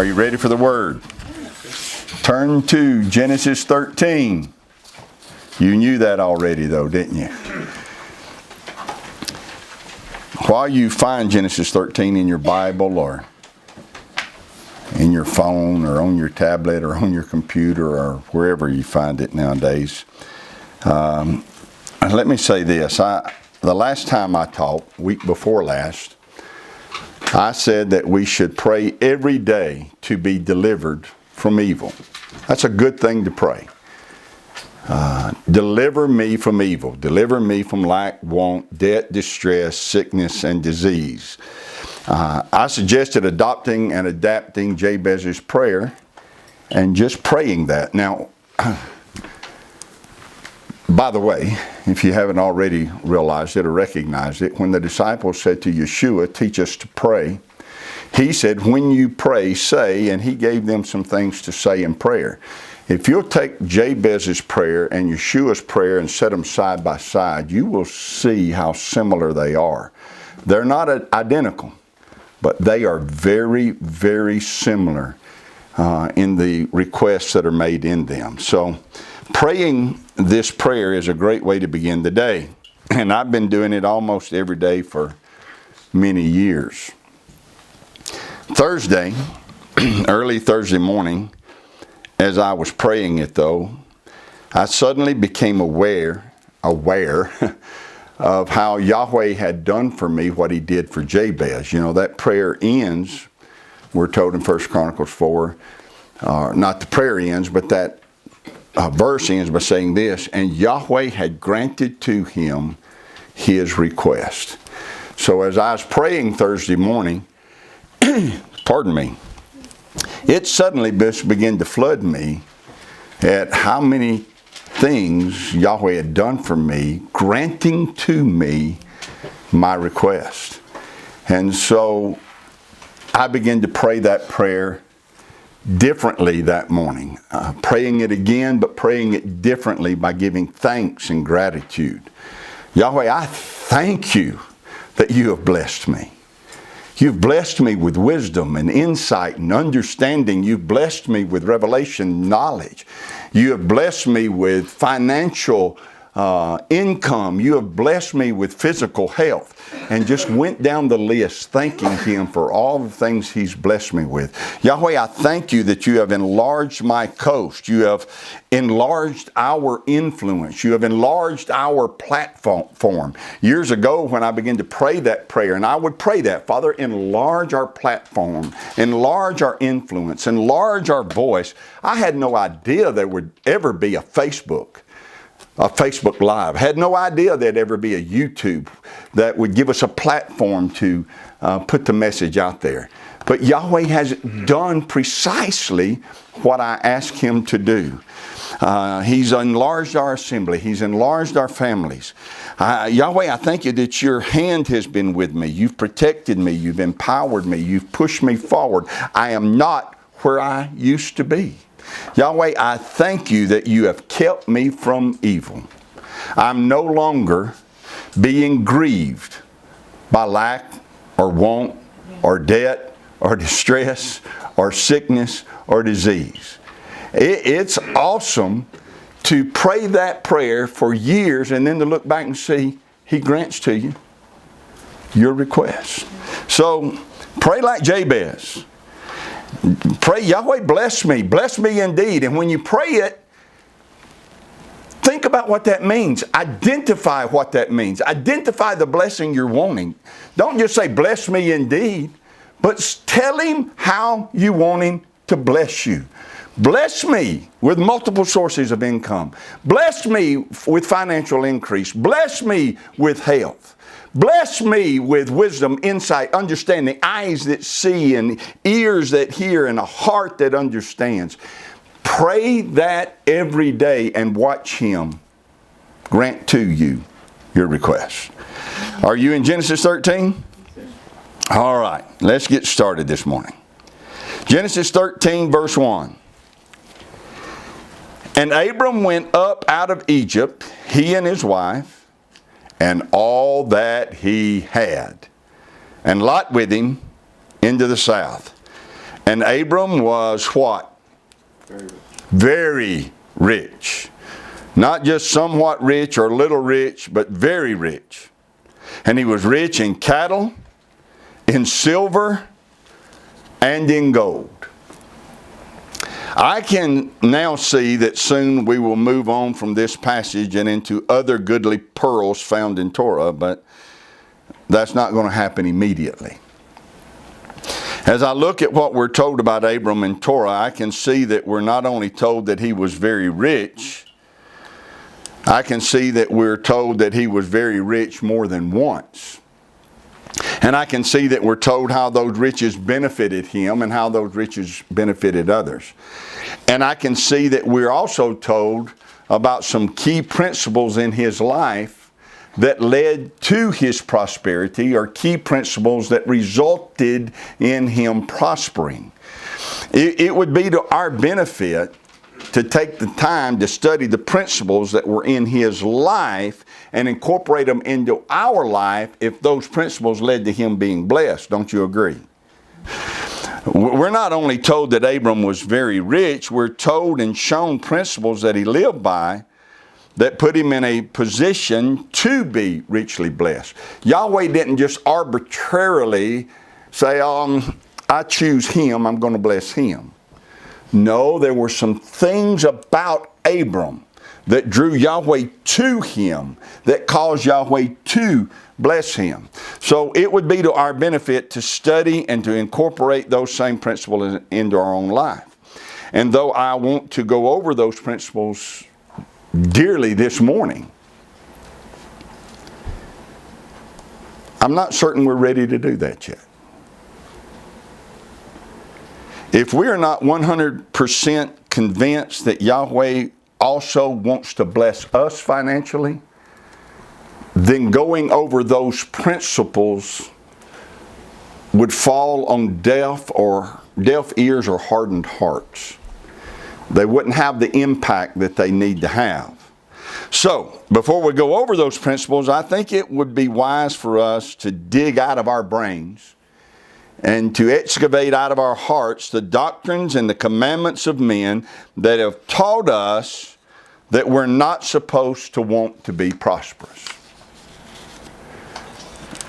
Are you ready for the word? Turn to Genesis 13. You knew that already though, didn't you? While you find Genesis 13 in your Bible or in your phone or on your tablet or on your computer or wherever you find it nowadays, let me say this. The last time I taught, week before last, I said that we should pray every day to be delivered from evil. That's a good thing to pray. Deliver me from evil. Deliver me from lack, want, debt, distress, sickness, and disease. I suggested adopting and adapting Jabez's prayer and just praying that. Now, by the way, if you haven't already realized it or recognized it, when the disciples said to Yeshua, teach us to pray, he said, when you pray, say, and he gave them some things to say in prayer. If you'll take Jabez's prayer and Yeshua's prayer and set them side by side, you will see how similar they are. They're not identical, but they are very, very similar in the requests that are made in them. So praying this prayer is a great way to begin the day. And I've been doing it almost every day for many years. Thursday, early Thursday morning, as I was praying it though, I suddenly became aware of how Yahweh had done for me what he did for Jabez. You know, that prayer ends, we're told in 1 Chronicles 4, not the prayer ends, but that verse ends by saying this, and Yahweh had granted to him his request. So as I was praying Thursday morning, pardon me, it suddenly just began to flood me at how many things Yahweh had done for me, granting to me my request. And so I began to pray that prayer differently that morning, praying it again, but praying it differently by giving thanks and gratitude. Yahweh, I thank you that you have blessed me. You've blessed me with wisdom and insight and understanding. You've blessed me with revelation knowledge. You have blessed me with financial income. You have blessed me with physical health. And just went down the list thanking him for all the things he's blessed me with. Yahweh, I thank you that you have enlarged my coast. You have enlarged our influence. You have enlarged our platform. Years ago when I began to pray that prayer, and I would pray that, Father, enlarge our platform, enlarge our influence, enlarge our voice. I had no idea there would ever be a Facebook Live. Had no idea there'd ever be a YouTube that would give us a platform to put the message out there. But Yahweh has done precisely what I asked him to do. He's enlarged our assembly. He's enlarged our families. Yahweh, I thank you that your hand has been with me. You've protected me. You've empowered me. You've pushed me forward. I am not where I used to be. Yahweh, I thank you that you have kept me from evil. I'm no longer being grieved by lack or want or debt or distress or sickness or disease. It's awesome to pray that prayer for years and then to look back and see he grants to you your request. So pray like Jabez. Pray, Yahweh, bless me indeed. And when you pray it, think about what that means. Identify what that means. Identify the blessing you're wanting. Don't just say, bless me indeed, but tell him how you want him to bless you. Bless me with multiple sources of income. Bless me with financial increase. Bless me with health. Bless me with wisdom, insight, understanding, eyes that see and ears that hear and a heart that understands. Pray that every day and watch him grant to you your request. Are you in Genesis 13? All right, let's get started this morning. Genesis 13 verse 1. And Abram went up out of Egypt, he and his wife, and all that he had, and Lot with him into the south. And Abram was what? Very rich. Not just somewhat rich or little rich, but very rich. And he was rich in cattle, in silver, and in gold. I can now see that soon we will move on from this passage and into other goodly pearls found in Torah, but that's not going to happen immediately. As I look at what we're told about Abram in Torah, I can see that we're not only told that he was very rich, I can see that we're told that he was very rich more than once. And I can see that we're told how those riches benefited him and how those riches benefited others. And I can see that we're also told about some key principles in his life that led to his prosperity, or key principles that resulted in him prospering. It would be to our benefit to take the time to study the principles that were in his life and incorporate them into our life if those principles led to him being blessed. Don't you agree? We're not only told that Abram was very rich, we're told and shown principles that he lived by that put him in a position to be richly blessed. Yahweh didn't just arbitrarily say, I choose him, I'm going to bless him. No, there were some things about Abram that drew Yahweh to him, that caused Yahweh to bless him. So it would be to our benefit to study and to incorporate those same principles into our own life. And though I want to go over those principles dearly this morning, I'm not certain we're ready to do that yet. If we are not 100% convinced that Yahweh also wants to bless us financially, then going over those principles would fall on deaf ears or hardened hearts. They wouldn't have the impact that they need to have. So, before we go over those principles, I think it would be wise for us to dig out of our brains and to excavate out of our hearts the doctrines and the commandments of men that have taught us that we're not supposed to want to be prosperous.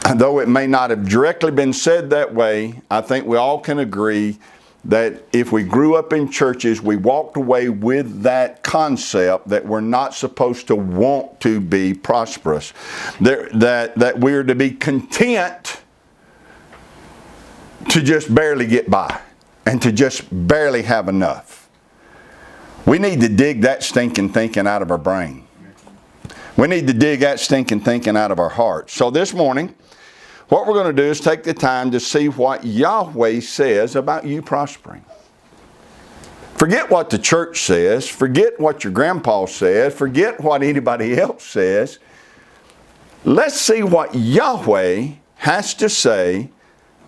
And though it may not have directly been said that way, I think we all can agree that if we grew up in churches, we walked away with that concept that we're not supposed to want to be prosperous. That we're to be content to just barely get by and to just barely have enough. We need to dig that stinking thinking out of our brain. We need to dig that stinking thinking out of our hearts. So this morning, what we're going to do is take the time to see what Yahweh says about you prospering. Forget what the church says. Forget what your grandpa says. Forget what anybody else says. Let's see what Yahweh has to say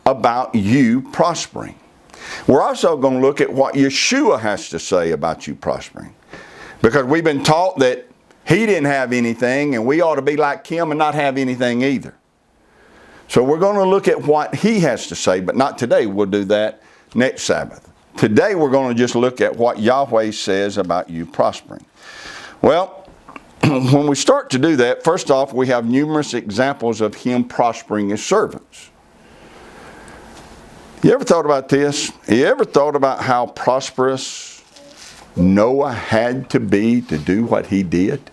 about you prospering. We're also going to look at what Yeshua has to say about you prospering. Because we've been taught that he didn't have anything and we ought to be like him and not have anything either. So we're going to look at what he has to say, but not today. We'll do that next Sabbath. Today we're going to just look at what Yahweh says about you prospering. Well, when we start to do that, first off, we have numerous examples of him prospering his servants. You ever thought about this? You ever thought about how prosperous Noah had to be to do what he did?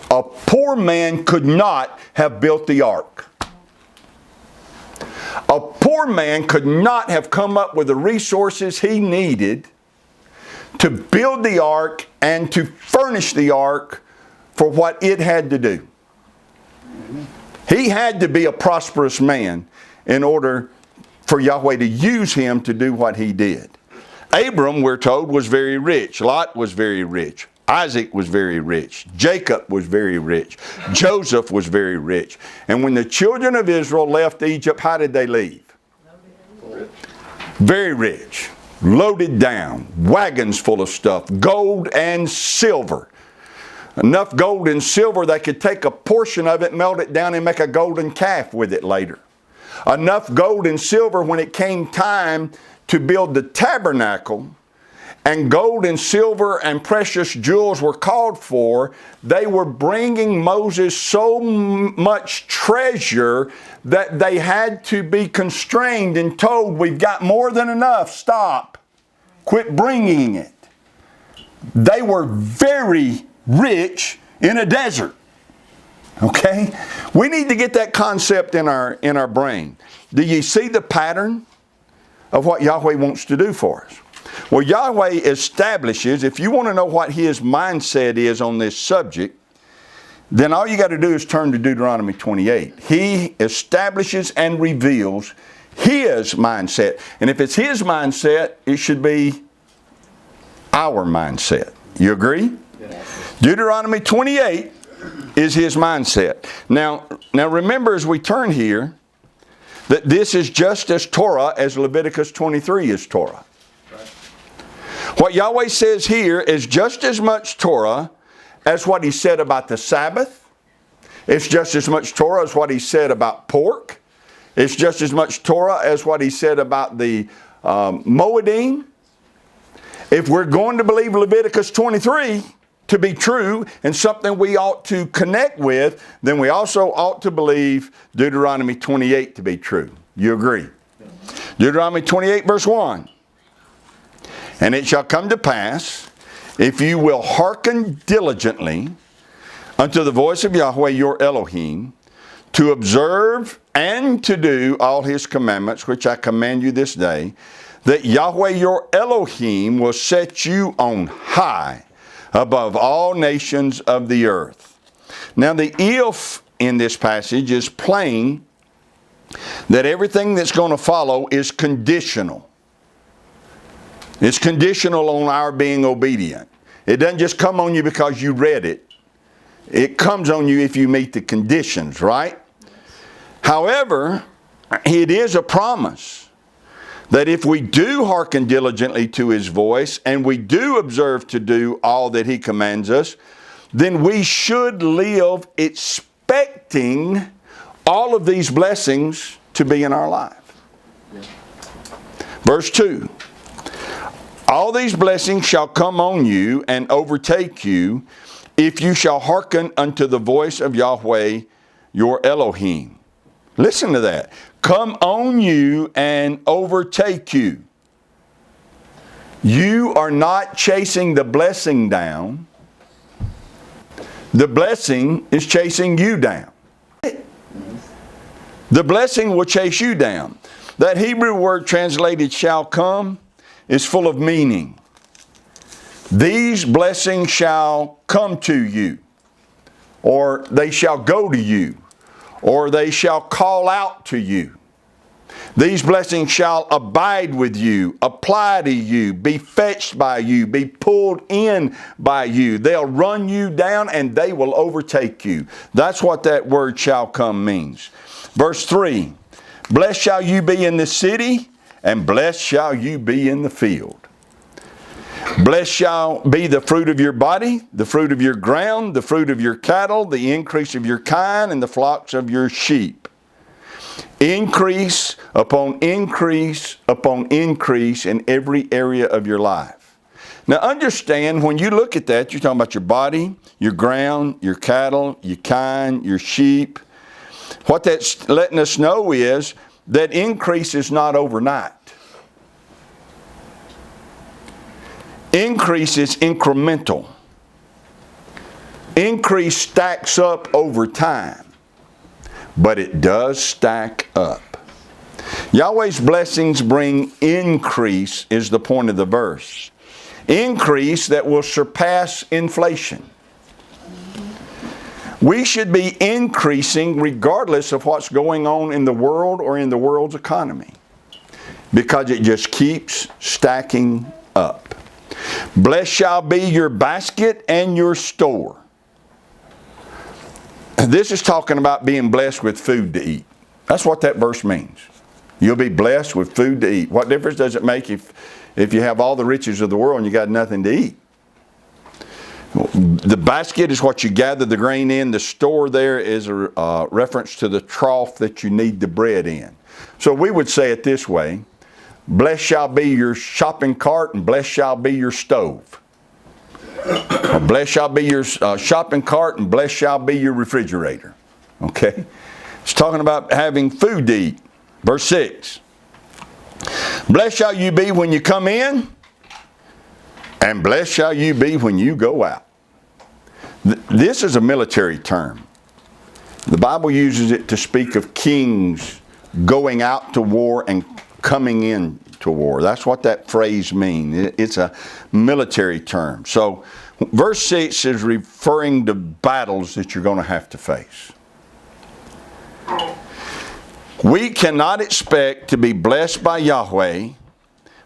A poor man could not have built the ark. A poor man could not have come up with the resources he needed to build the ark and to furnish the ark for what it had to do. He had to be a prosperous man in order for Yahweh to use him to do what he did. Abram, we're told, was very rich. Lot was very rich. Isaac was very rich. Jacob was very rich. Joseph was very rich. And when the children of Israel left Egypt, how did they leave? Very rich. Loaded down. Wagons full of stuff. Gold and silver. Enough gold and silver they could take a portion of it, melt it down, and make a golden calf with it later. enough gold and silver when it came time to build the tabernacle, and gold and silver and precious jewels were called for, they were bringing Moses so much treasure that they had to be constrained and told, we've got more than enough, stop, quit bringing it. They were very rich in a desert. Okay? We need to get that concept in our brain. Do you see the pattern of what Yahweh wants to do for us? Well, Yahweh establishes, if you want to know what His mindset is on this subject, then all you got to do is turn to Deuteronomy 28. He establishes and reveals His mindset. And if it's His mindset, it should be our mindset. You agree? Yes. Deuteronomy 28 is His mindset. Now remember, as we turn here, that this is just as Torah as Leviticus 23 is Torah. Right. What Yahweh says here is just as much Torah as what He said about the Sabbath. It's just as much Torah as what He said about pork. It's just as much Torah as what He said about the Moedim. If we're going to believe Leviticus 23 to be true and something we ought to connect with, then we also ought to believe Deuteronomy 28 to be true. You agree? Deuteronomy 28 verse 1. And it shall come to pass, if you will hearken diligently unto the voice of Yahweh your Elohim, to observe and to do all His commandments, which I command you this day, that Yahweh your Elohim will set you on high above all nations of the earth. Now the if in this passage is plain that everything that's going to follow is conditional. It's conditional on our being obedient. It doesn't just come on you because you read it. It comes on you if you meet the conditions, right? However, it is a promise that if we do hearken diligently to His voice and we do observe to do all that He commands us, then we should live expecting all of these blessings to be in our life. Yeah. Verse 2. All these blessings shall come on you and overtake you if you shall hearken unto the voice of Yahweh your Elohim. Listen to that. Come on you and overtake you. You are not chasing the blessing down. The blessing is chasing you down. The blessing will chase you down. That Hebrew word translated shall come is full of meaning. These blessings shall come to you, or they shall go to you, or they shall call out to you. These blessings shall abide with you, apply to you, be fetched by you, be pulled in by you. They'll run you down and they will overtake you. That's what that word shall come means. Verse 3, blessed shall you be in the city, and blessed shall you be in the field. Blessed shall be the fruit of your body, the fruit of your ground, the fruit of your cattle, the increase of your kine, and the flocks of your sheep. Increase upon increase upon increase in every area of your life. Now understand, when you look at that, you're talking about your body, your ground, your cattle, your kine, your sheep. What that's letting us know is that increase is not overnight. Increase is incremental. Increase stacks up over time, but it does stack up. Yahweh's blessings bring increase is the point of the verse. Increase that will surpass inflation. We should be increasing regardless of what's going on in the world or in the world's economy, because it just keeps stacking up. Blessed shall be your basket and your store. This is talking about being blessed with food to eat. That's what that verse means. You'll be blessed with food to eat. What difference does it make if you have all the riches of the world and you got nothing to eat? The basket is what you gather the grain in. The store there is a reference to the trough that you knead the bread in. So we would say it this way: blessed shall be your shopping cart, and blessed shall be your stove. Or blessed shall be your shopping cart, and blessed shall be your refrigerator. Okay? It's talking about having food to eat. Verse 6. Blessed shall you be when you come in, and blessed shall you be when you go out. This is a military term. The Bible uses it to speak of kings going out to war and coming in to war. That's what that phrase means. It's a military term. So verse 6 is referring to battles that you're going to have to face. We cannot expect to be blessed by Yahweh.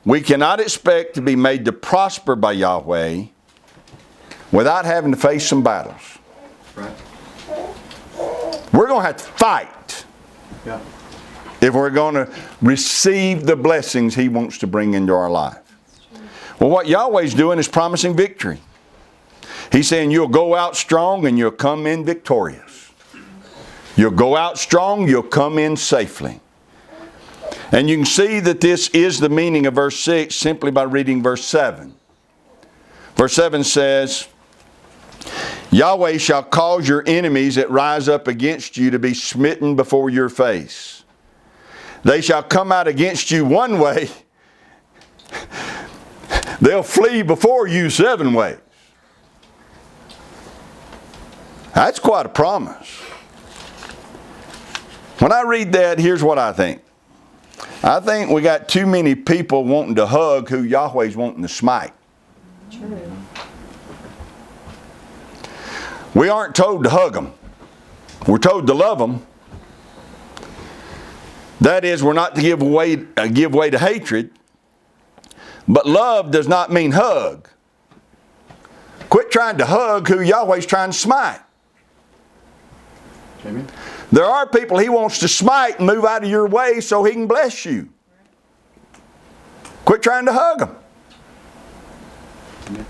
We cannot expect to be made to prosper by Yahweh without having to face some battles. Right. We're going to have to fight. Yeah. If we're going to receive the blessings He wants to bring into our life. Well, what Yahweh's doing is promising victory. He's saying you'll go out strong and you'll come in victorious. You'll go out strong, you'll come in safely. And you can see that this is the meaning of verse 6 simply by reading verse 7. Verse 7 says, Yahweh shall cause your enemies that rise up against you to be smitten before your face. They shall come out against you one way. They'll flee before you 7 ways. That's quite a promise. When I read that, here's what I think. I think we got too many people wanting to hug who Yahweh's wanting to smite. True. We aren't told to hug them. We're told to love them. That is, we're not to give way to hatred. But love does not mean hug. Quit trying to hug who Yahweh's trying to smite. Amen. There are people He wants to smite and move out of your way so He can bless you. Quit trying to hug them. Amen.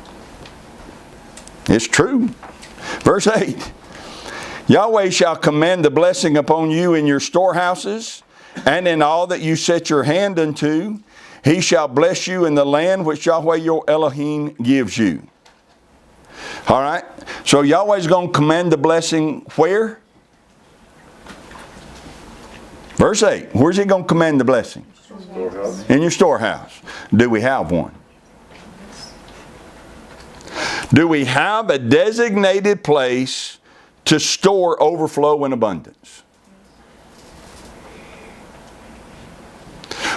It's true. Verse 8. Yahweh shall command the blessing upon you in your storehouses and in all that you set your hand unto. He shall bless you in the land which Yahweh your Elohim gives you. All right. So Yahweh's going to command the blessing where? Verse 8. Where's He going to command the blessing? Storehouse. In your storehouse. Do we have one? Do we have a designated place to store overflow and abundance?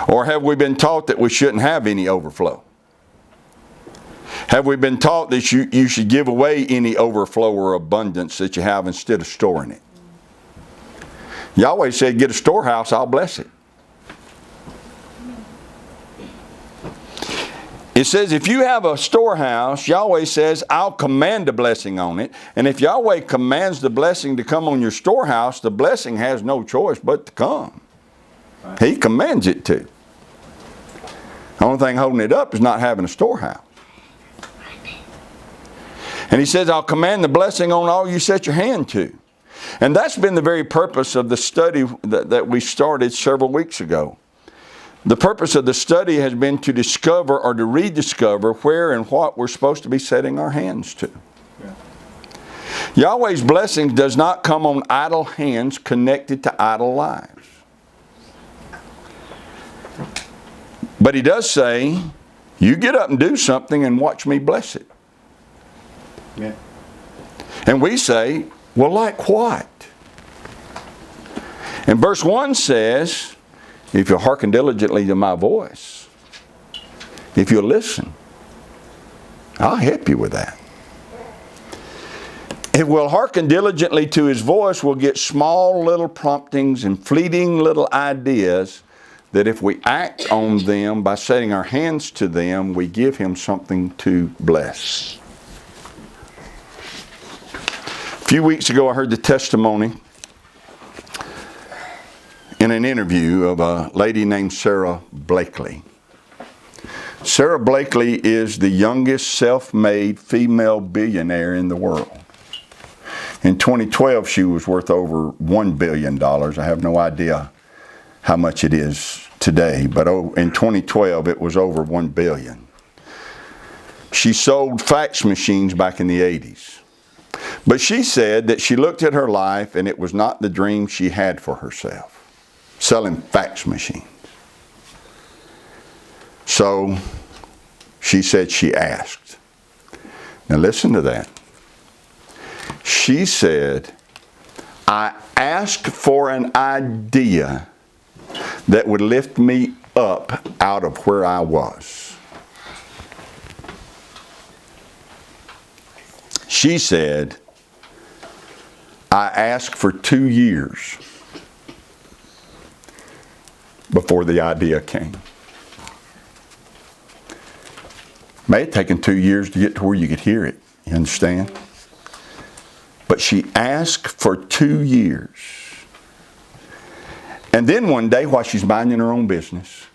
Or have we been taught that we shouldn't have any overflow? Have we been taught that you should give away any overflow or abundance that you have instead of storing it? Yahweh said, get a storehouse, I'll bless it. It says if you have a storehouse, Yahweh says, I'll command a blessing on it. And if Yahweh commands the blessing to come on your storehouse, the blessing has no choice but to come. Right. He commands it to. The only thing holding it up is not having a storehouse. And He says, I'll command the blessing on all you set your hand to. And that's been the very purpose of the study that we started several weeks ago. The purpose of the study has been to discover or to rediscover where and what we're supposed to be setting our hands to. Yeah. Yahweh's blessing does not come on idle hands connected to idle lives. But He does say, you get up and do something and watch me bless it. Yeah. And we say, well, like what? And verse 1 says, if you'll hearken diligently to my voice, if you'll listen, I'll help you with that. If we'll hearken diligently to His voice, we'll get small little promptings and fleeting little ideas that if we act on them by setting our hands to them, we give Him something to bless. A few weeks ago, I heard the testimony in an interview of a lady named Sarah Blakely. Sarah Blakely is the youngest self-made female billionaire in the world. In 2012, she was worth over $1 billion. I have no idea how much it is today, but in 2012 it was over 1 billion. She sold fax machines back in the 80s. But she said that she looked at her life and it was not the dream she had for herself, selling fax machines. So she said she asked. Now listen to that. She said, I asked for an idea that would lift me up out of where I was. She said, I asked for 2 years before the idea came. May have taken 2 years to get to where you could hear it. You understand? But she asked for 2 years. And then one day, while she's minding her own business,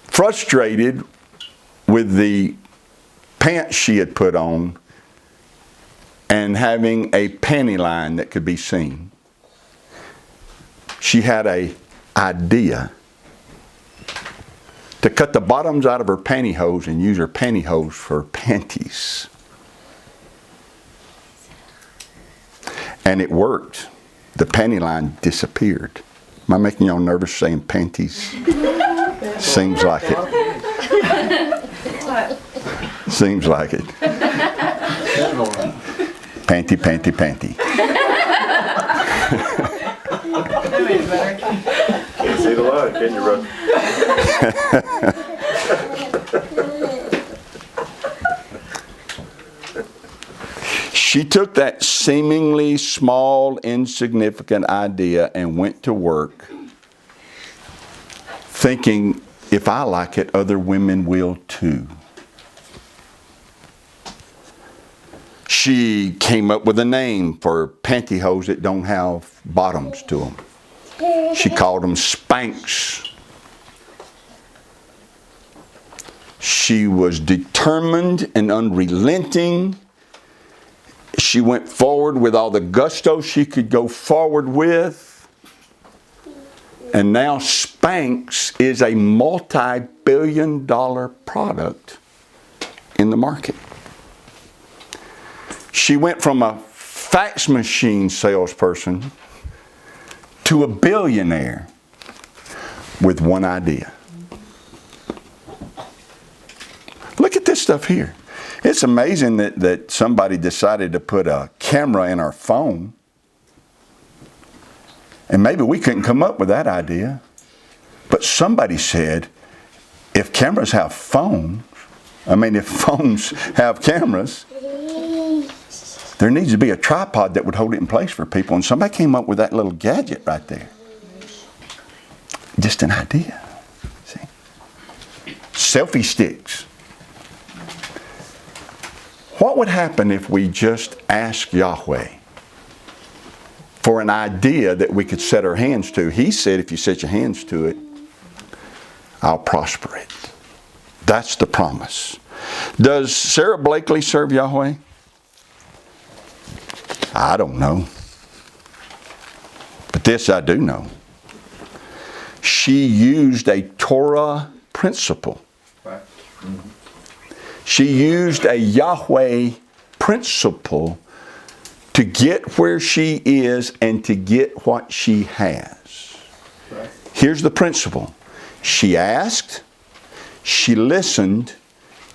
frustrated with the pants she had put on and having a panty line that could be seen, she had an idea to cut the bottoms out of her pantyhose and use her pantyhose for panties. And it worked. The panty line disappeared. Am I making y'all nervous saying panties? Seems like it. Seems like it. Panty, panty, panty. Can't see the line, can you, Russ? She took that seemingly small, insignificant idea and went to work thinking, if I like it, other women will too. She came up with a name for pantyhose that don't have bottoms to them. She called them Spanx. She was determined and unrelenting. She went forward with all the gusto she could go forward with. And now Spanx is a multi-billion-dollar product in the market. She went from a fax machine salesperson to a billionaire with one idea. Look at this stuff here. It's amazing that somebody decided to put a camera in our phone. And maybe we couldn't come up with that idea. But somebody said, if cameras have phones, if phones have cameras, there needs to be a tripod that would hold it in place for people. And somebody came up with that little gadget right there. Just an idea. See? Selfie sticks. What would happen if we just asked Yahweh for an idea that we could set our hands to? He said, if you set your hands to it, I'll prosper it. That's the promise. Does Sarah Blakely serve Yahweh? I don't know. But this I do know. She used a Torah principle. Right. Mm-hmm. She used a Yahweh principle to get where she is and to get what she has. Right. Here's the principle. She asked, she listened,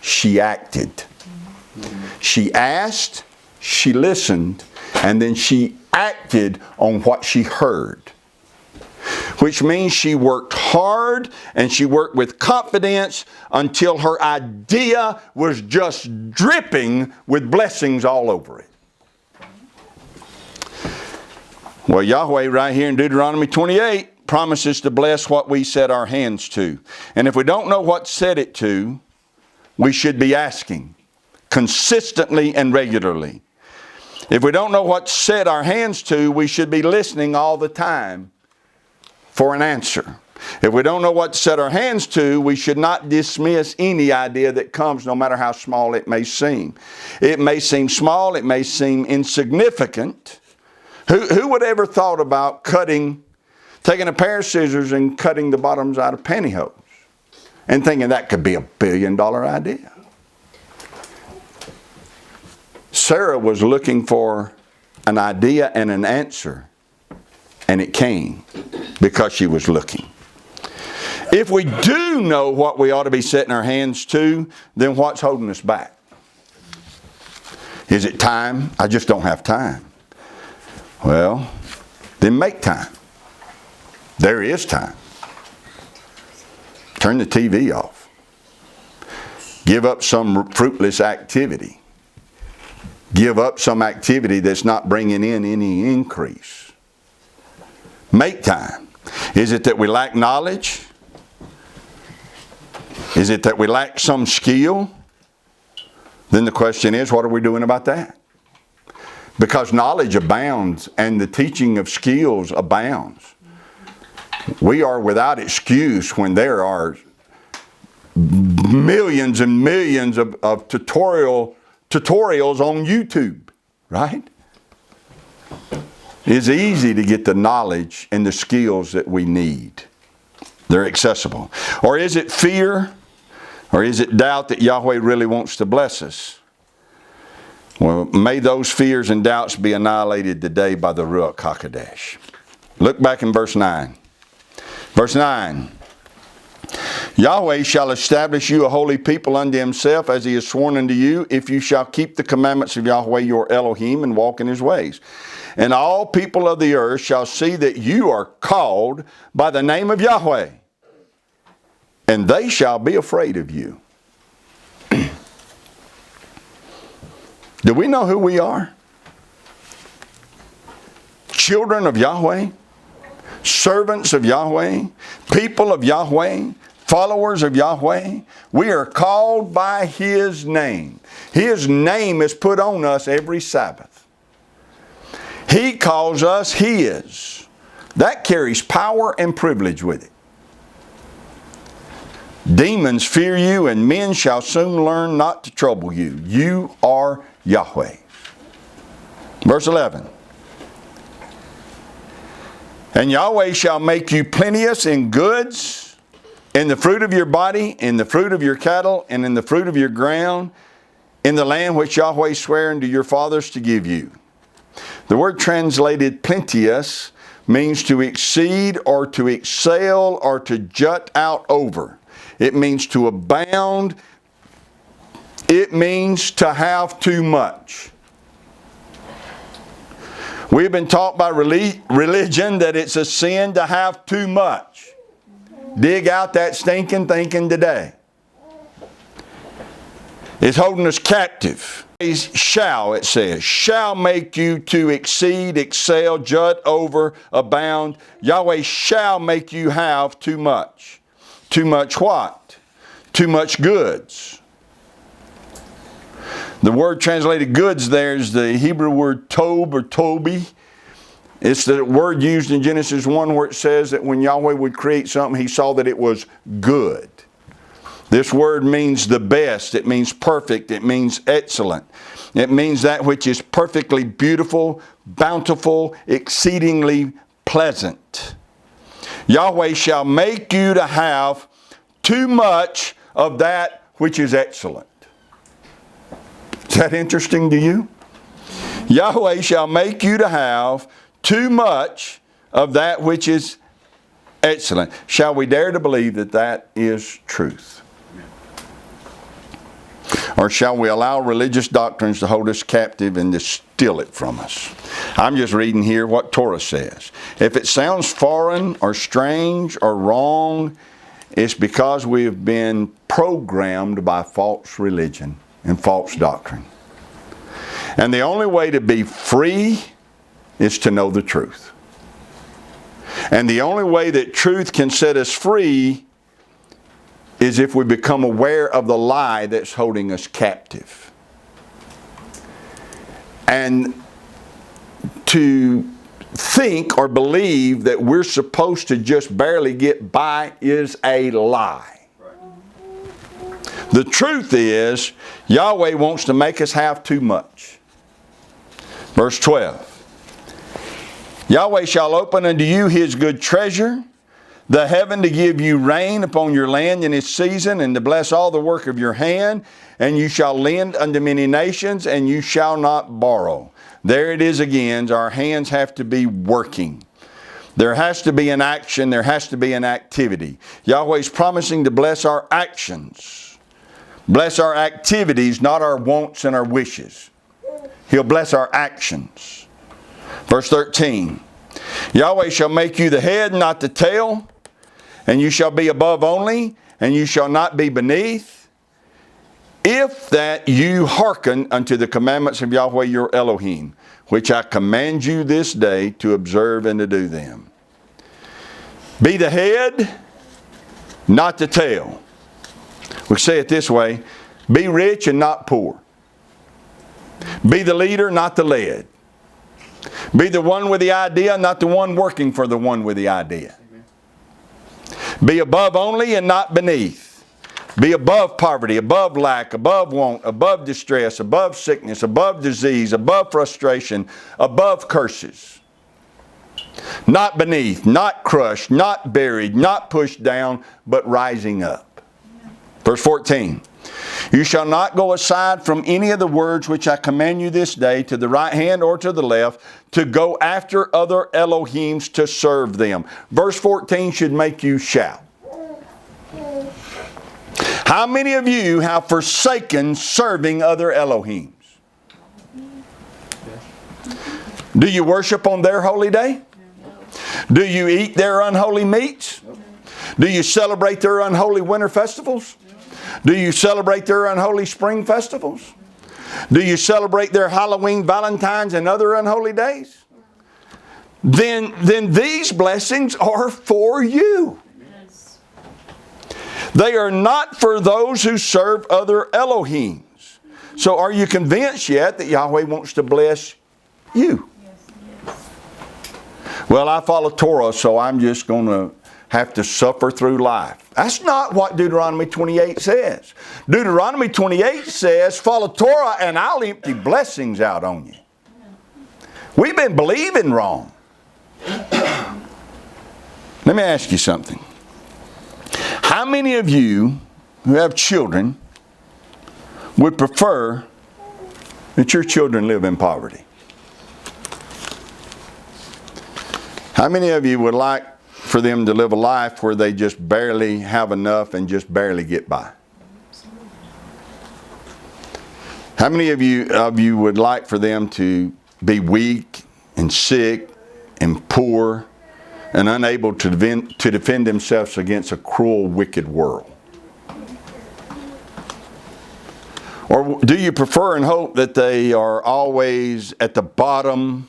she acted. Mm-hmm. She asked, she listened, and then she acted on what she heard. Which means she worked hard and she worked with confidence until her idea was just dripping with blessings all over it. Well, Yahweh right here in Deuteronomy 28 promises to bless what we set our hands to. And if we don't know what set it to, we should be asking consistently and regularly. If we don't know what set our hands to, we should be listening all the time for an answer. If we don't know what to set our hands to, we should not dismiss any idea that comes, no matter how small it may seem. It may seem small, it may seem insignificant. Who would ever thought about cutting taking a pair of scissors and cutting the bottoms out of pantyhose and thinking that could be a billion-dollar idea. Sarah was looking for an idea and an answer, and it came because she was looking. If we do know what we ought to be setting our hands to, then what's holding us back? Is it time? I just don't have time. Well, then make time. There is time. Turn the TV off. Give up some fruitless activity. Give up some activity that's not bringing in any increase. Make time. Is it that we lack knowledge? Is it that we lack some skill? Then the question is, what are we doing about that? Because knowledge abounds and the teaching of skills abounds. We are without excuse when there are millions and millions of tutorials on YouTube, right? It's easy to get the knowledge and the skills that we need. They're accessible. Or is it fear? Or is it doubt that Yahweh really wants to bless us? Well, may those fears and doubts be annihilated today by the Ruach HaKodesh. Look back in verse 9. Verse 9. Yahweh shall establish you a holy people unto himself, as he has sworn unto you, if you shall keep the commandments of Yahweh your Elohim and walk in his ways. And all people of the earth shall see that you are called by the name of Yahweh, and they shall be afraid of you. Do we know who we are? Children of Yahweh, servants of Yahweh, people of Yahweh, followers of Yahweh. We are called by his name. His name is put on us every Sabbath. He calls us his. That carries power and privilege with it. Demons fear you, and men shall soon learn not to trouble you. You are Yahweh. Verse 11. And Yahweh shall make you plenteous in goods, in the fruit of your body, in the fruit of your cattle, and in the fruit of your ground, in the land which Yahweh sware unto your fathers to give you. The word translated plenteous means to exceed or to excel or to jut out over. It means to abound. It means to have too much. We've been taught by religion that it's a sin to have too much. Dig out that stinking thinking today. It's holding us captive. Shall, it says, shall make you to exceed, excel, jut over, abound. Yahweh shall make you have too much. Too much what? Too much goods. The word translated goods there is the Hebrew word tob or tobi. It's the word used in Genesis 1 where it says that when Yahweh would create something, he saw that it was good. This word means the best. It means perfect. It means excellent. It means that which is perfectly beautiful, bountiful, exceedingly pleasant. Yahweh shall make you to have too much of that which is excellent. Is that interesting to you? Yahweh shall make you to have too much of that which is excellent. Shall we dare to believe that that is truth? Or shall we allow religious doctrines to hold us captive and to steal it from us? I'm just reading here what Torah says. If it sounds foreign or strange or wrong, it's because we have been programmed by false religion and false doctrine. And the only way to be free is to know the truth. And the only way that truth can set us free is if we become aware of the lie that's holding us captive. And to think or believe that we're supposed to just barely get by is a lie. The truth is, Yahweh wants to make us have too much. Verse 12. Yahweh shall open unto you his good treasure, the heaven to give you rain upon your land in its season, and to bless all the work of your hand. And you shall lend unto many nations, and you shall not borrow. There it is again. Our hands have to be working. There has to be an action. There has to be an activity. Yahweh's promising to bless our actions. Bless our activities, not our wants and our wishes. He'll bless our actions. Verse 13. Yahweh shall make you the head, not the tail, and you shall be above only, and you shall not be beneath, if that you hearken unto the commandments of Yahweh your Elohim, which I command you this day to observe and to do them. Be the head, not the tail. We say it this way: be rich and not poor. Be the leader, not the led. Be the one with the idea, not the one working for the one with the idea. Be above only and not beneath. Be above poverty, above lack, above want, above distress, above sickness, above disease, above frustration, above curses. Not beneath, not crushed, not buried, not pushed down, but rising up. Verse 14. You shall not go aside from any of the words which I command you this day, to the right hand or to the left, to go after other Elohims to serve them. Verse 14 should make you shout. How many of you have forsaken serving other Elohims? Do you worship on their holy day? Do you eat their unholy meats? Do you celebrate their unholy winter festivals? Do you celebrate their unholy spring festivals? Do you celebrate their Halloween, Valentine's, and other unholy days? Then these blessings are for you. They are not for those who serve other Elohims. So are you convinced yet that Yahweh wants to bless you? Well, I follow Torah, so I'm just going to have to suffer through life. That's not what Deuteronomy 28 says. Deuteronomy 28 says, follow Torah and I'll empty blessings out on you. We've been believing wrong. Let me ask you something. How many of you who have children would prefer that your children live in poverty? How many of you would like for them to live a life where they just barely have enough and just barely get by? How many of you would like for them to be weak and sick and poor and unable to defend themselves against a cruel, wicked world? Or do you prefer and hope that they are always at the bottom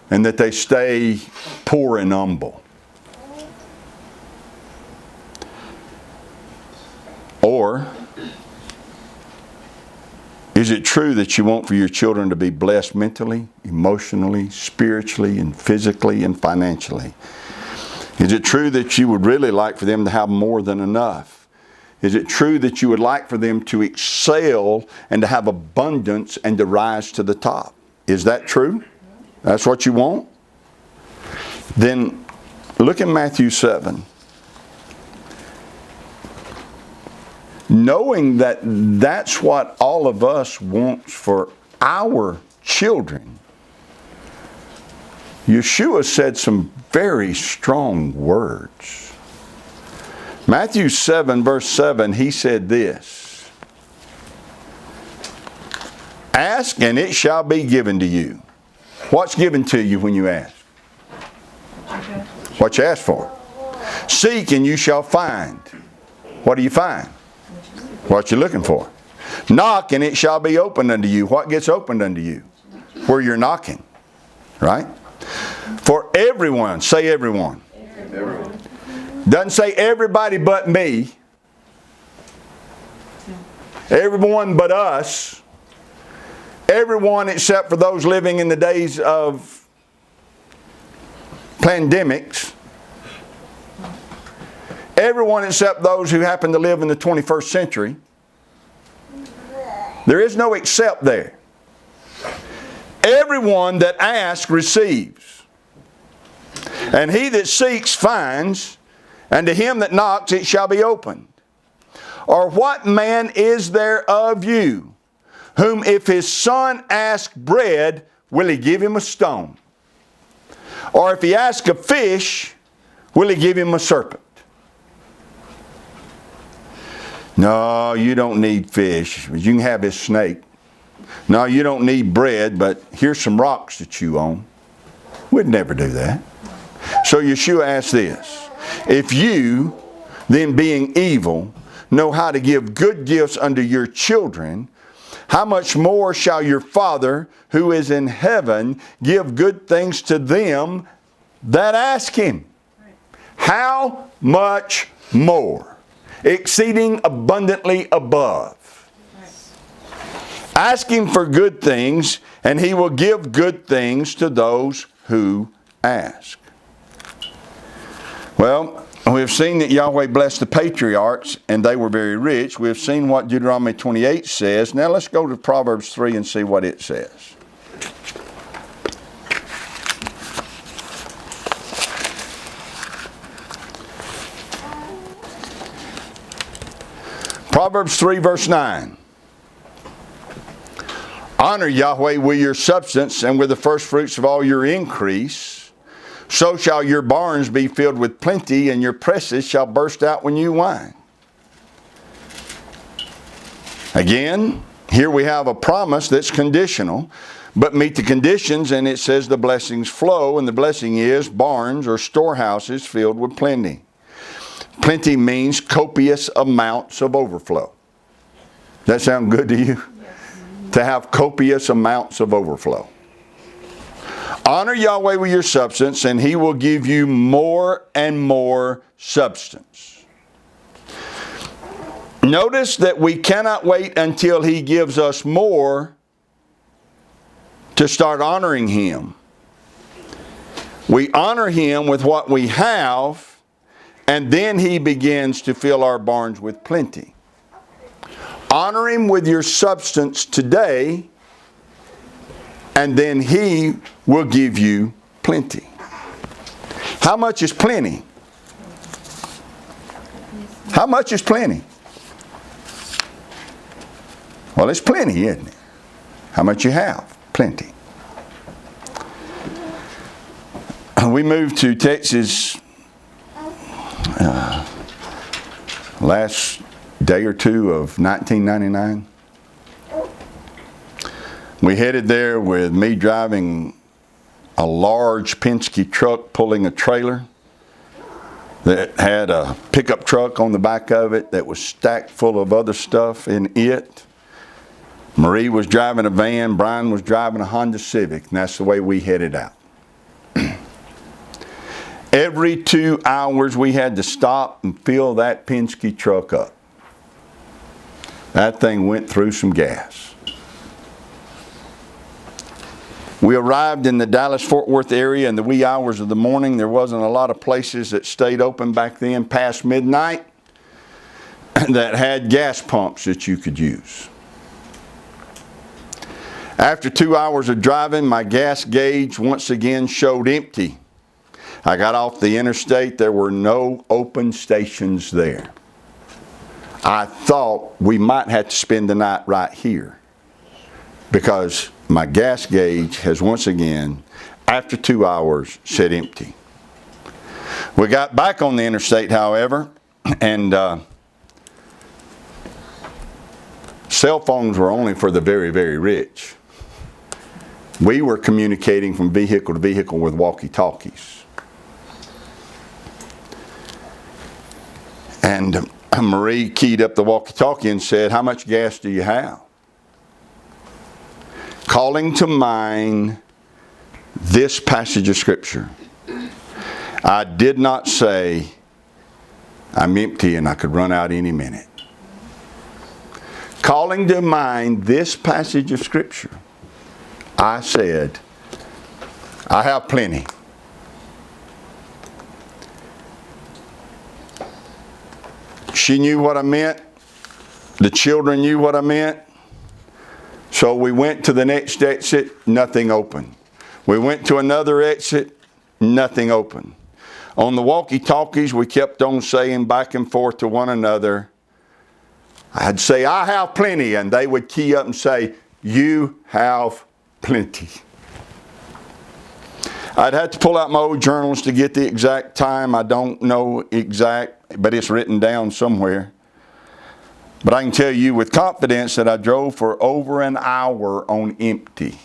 and that they stay poor and humble? Or is it true that you want for your children to be blessed mentally, emotionally, spiritually, and physically, and financially? Is it true that you would really like for them to have more than enough? Is it true that you would like for them to excel and to have abundance and to rise to the top? Is that true? That's what you want? Then look at Matthew 7. Knowing that that's what all of us want for our children, Yeshua said some very strong words. Matthew 7 verse 7, he said this: ask and it shall be given to you. What's given to you when you ask? What you ask for. Seek and you shall find. What do you find? What you're looking for. Knock and it shall be opened unto you. What gets opened unto you? Where you're knocking. Right? For everyone. Say everyone. Everyone. Doesn't say everybody but me. Everyone but us. Everyone except for those living in the days of pandemics. Everyone except those who happen to live in the 21st century. There is no except there. Everyone that asks receives. And he that seeks finds, and to him that knocks it shall be opened. Or what man is there of you, whom if his son ask bread, will he give him a stone? Or if he ask a fish, will he give him a serpent? No, you don't need fish, but you can have this snake. No, you don't need bread, but here's some rocks to chew on. We'd never do that. So Yeshua asked this: if you, then being evil, know how to give good gifts unto your children, how much more shall your Father who is in heaven give good things to them that ask him? How much more? Exceeding abundantly above. Ask him for good things, and he will give good things to those who ask. Well, we have seen that Yahweh blessed the patriarchs, and they were very rich. We have seen what Deuteronomy 28 says. Now let's go to Proverbs 3 and see what it says. Proverbs 3 verse 9. Honor Yahweh with your substance and with the first fruits of all your increase. So shall your barns be filled with plenty, and your presses shall burst out with new wine. Again, here we have a promise that's conditional, but meet the conditions, and it says the blessings flow, and the blessing is barns or storehouses filled with plenty. Plenty means copious amounts of overflow. That sound good to you? Yes. To have copious amounts of overflow. Honor Yahweh with your substance, and he will give you more and more substance. Notice that we cannot wait until he gives us more to start honoring him. We honor him with what we have, and then he begins to fill our barns with plenty. Honor him with your substance today, and then he will give you plenty. How much is plenty? How much is plenty? Well, it's plenty, isn't it? How much you have? Plenty. We moved to Texas last day or two of 1999. We headed there with me driving a large Penske truck pulling a trailer that had a pickup truck on the back of it that was stacked full of other stuff in it. Marie was driving a van, Brian was driving a Honda Civic, and that's the way we headed out. Every 2 hours we had to stop and fill that Penske truck up. That thing went through some gas. We arrived in the Dallas-Fort Worth area in the wee hours of the morning. There wasn't a lot of places that stayed open back then past midnight that had gas pumps that you could use. After 2 hours of driving, my gas gauge once again showed empty. I got off the interstate. There were no open stations there. I thought we might have to spend the night right here because my gas gauge has once again, after 2 hours, said empty. We got back on the interstate, however, and cell phones were only for the very, very rich. We were communicating from vehicle to vehicle with walkie-talkies. And Marie keyed up the walkie-talkie and said, "How much gas do you have?" Calling to mind this passage of Scripture, I did not say, "I'm empty and I could run out any minute." Calling to mind this passage of Scripture, I said, "I have plenty." She knew what I meant. The children knew what I meant. So we went to the next exit, nothing open. We went to another exit, nothing open. On the walkie-talkies, we kept on saying back and forth to one another, I'd say, I have plenty, and they would key up and say, you have plenty. I'd have to pull out my old journals to get the exact time. I don't know exact, but it's written down somewhere. But I can tell you with confidence that I drove for over an hour on empty.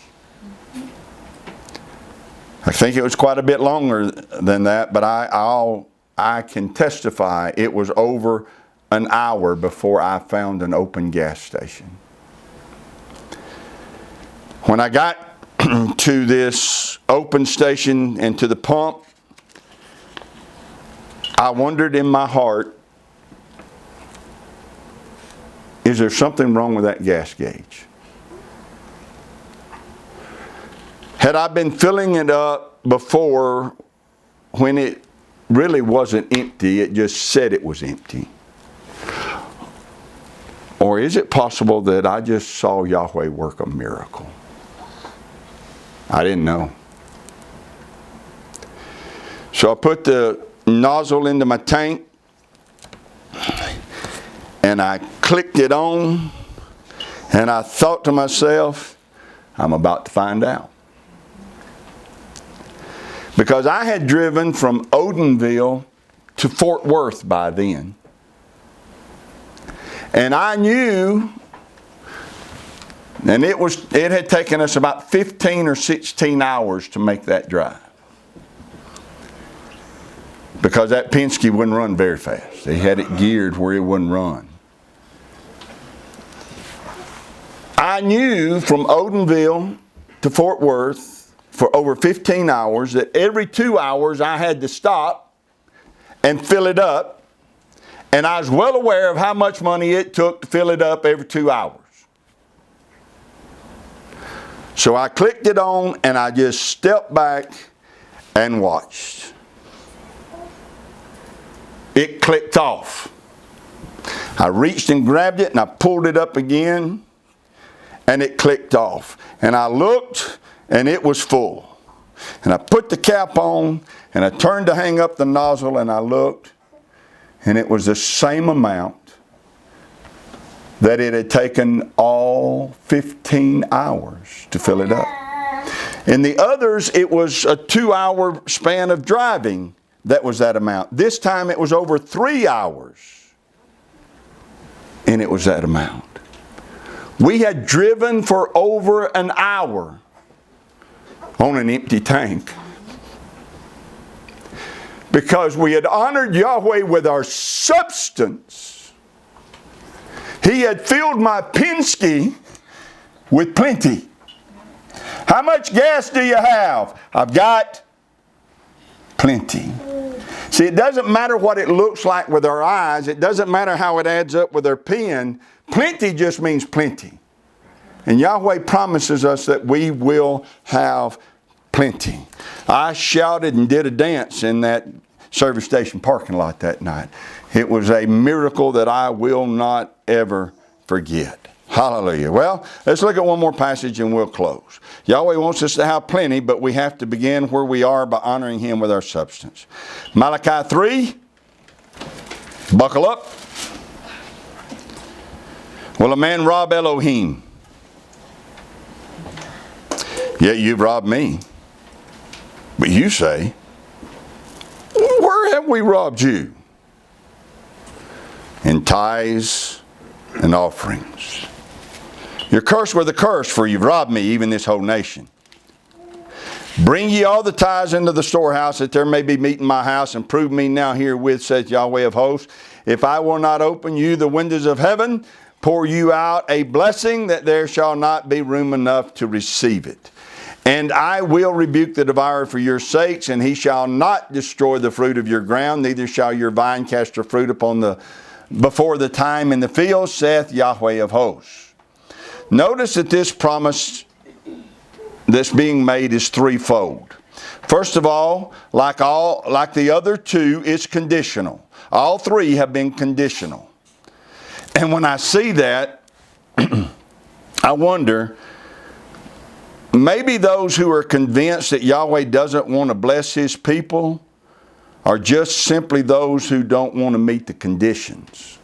I think it was quite a bit longer than that, but I can testify it was over an hour before I found an open gas station. When I got to this open station and to the pump, I wondered in my heart, is there something wrong with that gas gauge? Had I been filling it up before when it really wasn't empty, it just said it was empty? Or is it possible that I just saw Yahweh work a miracle? I didn't know. So I put the nozzle into my tank and I clicked it on and I thought to myself, I'm about to find out. Because I had driven from Odenville to Fort Worth by then. And I knew, and it had taken us about 15 or 16 hours to make that drive. Because that Penske wouldn't run very fast. They had it geared where it wouldn't run. I knew from Odenville to Fort Worth for over 15 hours that every 2 hours I had to stop and fill it up. And I was well aware of how much money it took to fill it up every 2 hours. So I clicked it on and I just stepped back and watched. It clicked off. I reached and grabbed it and I pulled it up again and it clicked off. And I looked and it was full. And I put the cap on and I turned to hang up the nozzle and I looked and it was the same amount that it had taken all 15 hours to fill it up. In the others, it was a 2-hour span of driving that was that amount. This time it was over 3 hours and it was that amount. We had driven for over an hour on an empty tank because we had honored Yahweh with our substance. He had filled my Penske with plenty. How much gas do you have? I've got plenty. See, it doesn't matter what it looks like with our eyes. It doesn't matter how it adds up with our pen. Plenty just means plenty. And Yahweh promises us that we will have plenty. I shouted and did a dance in that service station parking lot that night. It was a miracle that I will not ever forget. Hallelujah. Well, let's look at one more passage and we'll close. Yahweh wants us to have plenty, but we have to begin where we are by honoring Him with our substance. Malachi 3. Buckle up. Will a man rob Elohim? Yet you've robbed me. But you say, where have we robbed you? In tithes and offerings. You're cursed with a curse, for you've robbed me, even this whole nation. Bring ye all the tithes into the storehouse, that there may be meat in my house, and prove me now herewith, saith Yahweh of hosts, if I will not open you the windows of heaven, pour you out a blessing, that there shall not be room enough to receive it. And I will rebuke the devourer for your sakes, and he shall not destroy the fruit of your ground, neither shall your vine cast her fruit before the time in the field, saith Yahweh of hosts. Notice that this promise that's being made is threefold. First of all, like the other two, it's conditional. All three have been conditional. And when I see that, I wonder, maybe those who are convinced that Yahweh doesn't want to bless His people are just simply those who don't want to meet the conditions.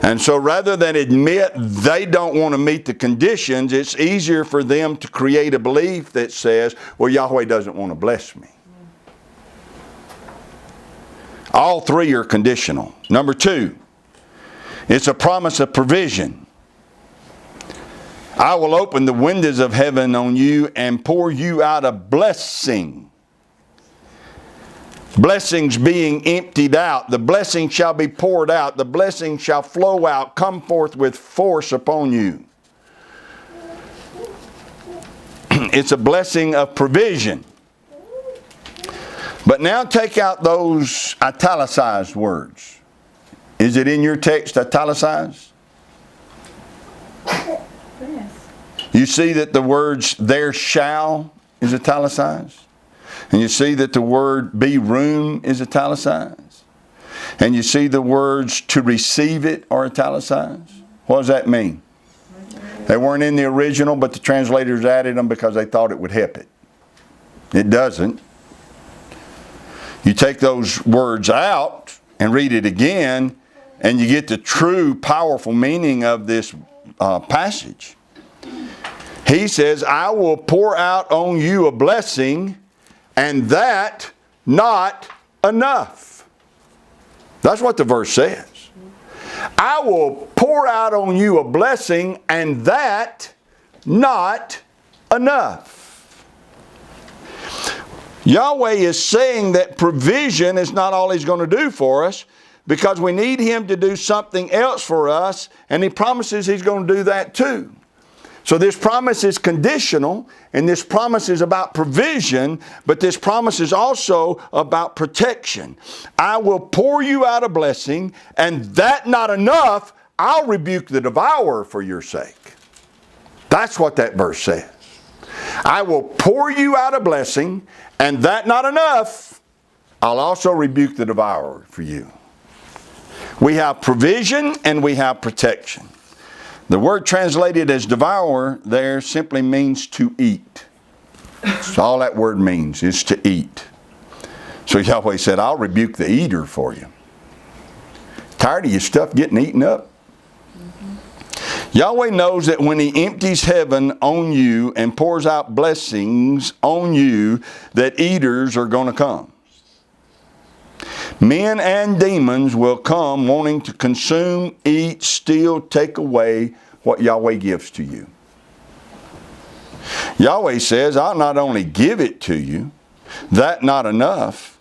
And so rather than admit they don't want to meet the conditions, it's easier for them to create a belief that says, well, Yahweh doesn't want to bless me. All three are conditional. Number two, it's a promise of provision. I will open the windows of heaven on you and pour you out a blessing. Blessings being emptied out. The blessing shall be poured out. The blessing shall flow out, come forth with force upon you. It's a blessing of provision. But now take out those italicized words. Is it in your text italicized? Yes. You see that the words there shall is italicized? And you see that the word be room is italicized? And you see the words to receive it are italicized? What does that mean? They weren't in the original, but the translators added them because they thought it would help it. It doesn't. You take those words out and read it again, and you get the true, powerful meaning of this passage. He says, I will pour out on you a blessing, and that not enough. That's what the verse says. I will pour out on you a blessing, and that not enough. Yahweh is saying that provision is not all He's going to do for us, because we need Him to do something else for us, and He promises He's going to do that too. So this promise is conditional, and this promise is about provision, but this promise is also about protection. I will pour you out a blessing, and that not enough, I'll rebuke the devourer for your sake. That's what that verse says. I will pour you out a blessing, and that not enough, I'll also rebuke the devourer for you. We have provision and we have protection. The word translated as devourer there simply means to eat. That's all that word means, is to eat. So Yahweh said, I'll rebuke the eater for you. Tired of your stuff getting eaten up? Yahweh knows that when He empties heaven on you and pours out blessings on you, that eaters are going to come. Men and demons will come wanting to consume, eat, steal, take away what Yahweh gives to you. Yahweh says, I'll not only give it to you, that not enough,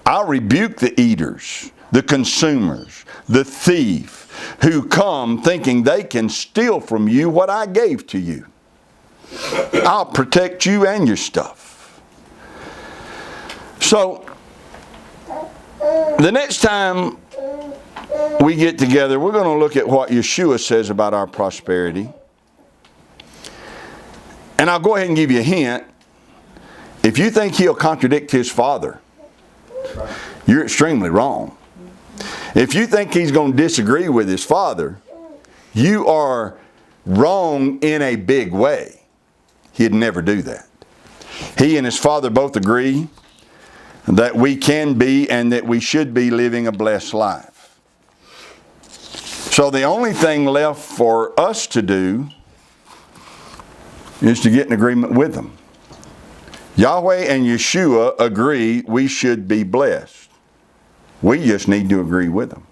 I'll rebuke the eaters, the consumers, the thief, who come thinking they can steal from you what I gave to you. I'll protect you and your stuff. So, the next time we get together, we're going to look at what Yeshua says about our prosperity. And I'll go ahead and give you a hint. If you think He'll contradict His Father, you're extremely wrong. If you think He's going to disagree with His Father, you are wrong in a big way. He'd never do that. He and His Father both agree that we can be and that we should be living a blessed life. So the only thing left for us to do is to get in agreement with them. Yahweh and Yeshua agree we should be blessed. We just need to agree with them.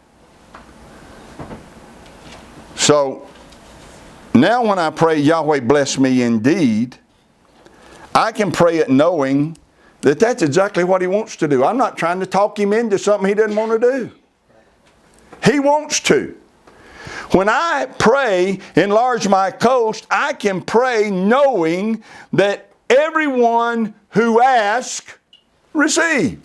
So now when I pray, Yahweh bless me indeed, I can pray it knowing that that's exactly what He wants to do. I'm not trying to talk Him into something He doesn't want to do. He wants to. When I pray, enlarge my coast, I can pray knowing that everyone who asks receives.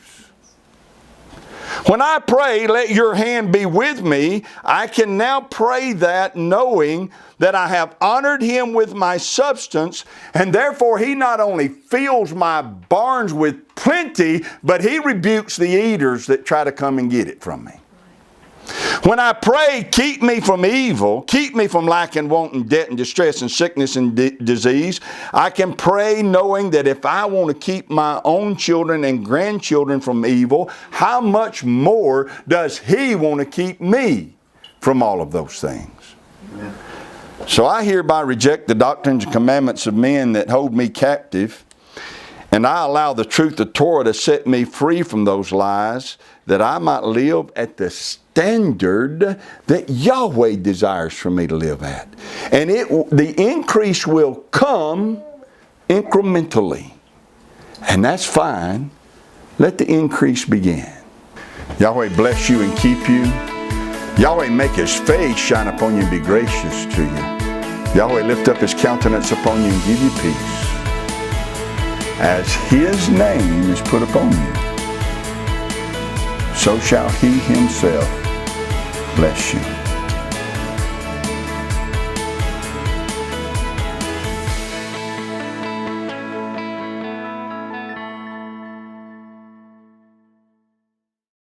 When I pray, let your hand be with me, I can now pray that knowing that I have honored Him with my substance, and therefore He not only fills my barns with plenty, but He rebukes the eaters that try to come and get it from me. When I pray, keep me from evil, keep me from lack and want and debt and distress and sickness and disease, I can pray knowing that if I want to keep my own children and grandchildren from evil, how much more does He want to keep me from all of those things? Amen. So I hereby reject the doctrines and commandments of men that hold me captive, and I allow the truth of Torah to set me free from those lies, that I might live at the standard that Yahweh desires for me to live at. And the increase will come incrementally. And that's fine. Let the increase begin. Yahweh bless you and keep you. Yahweh make His face shine upon you and be gracious to you. Yahweh lift up His countenance upon you and give you peace, as His name is put upon you. So shall He Himself bless you.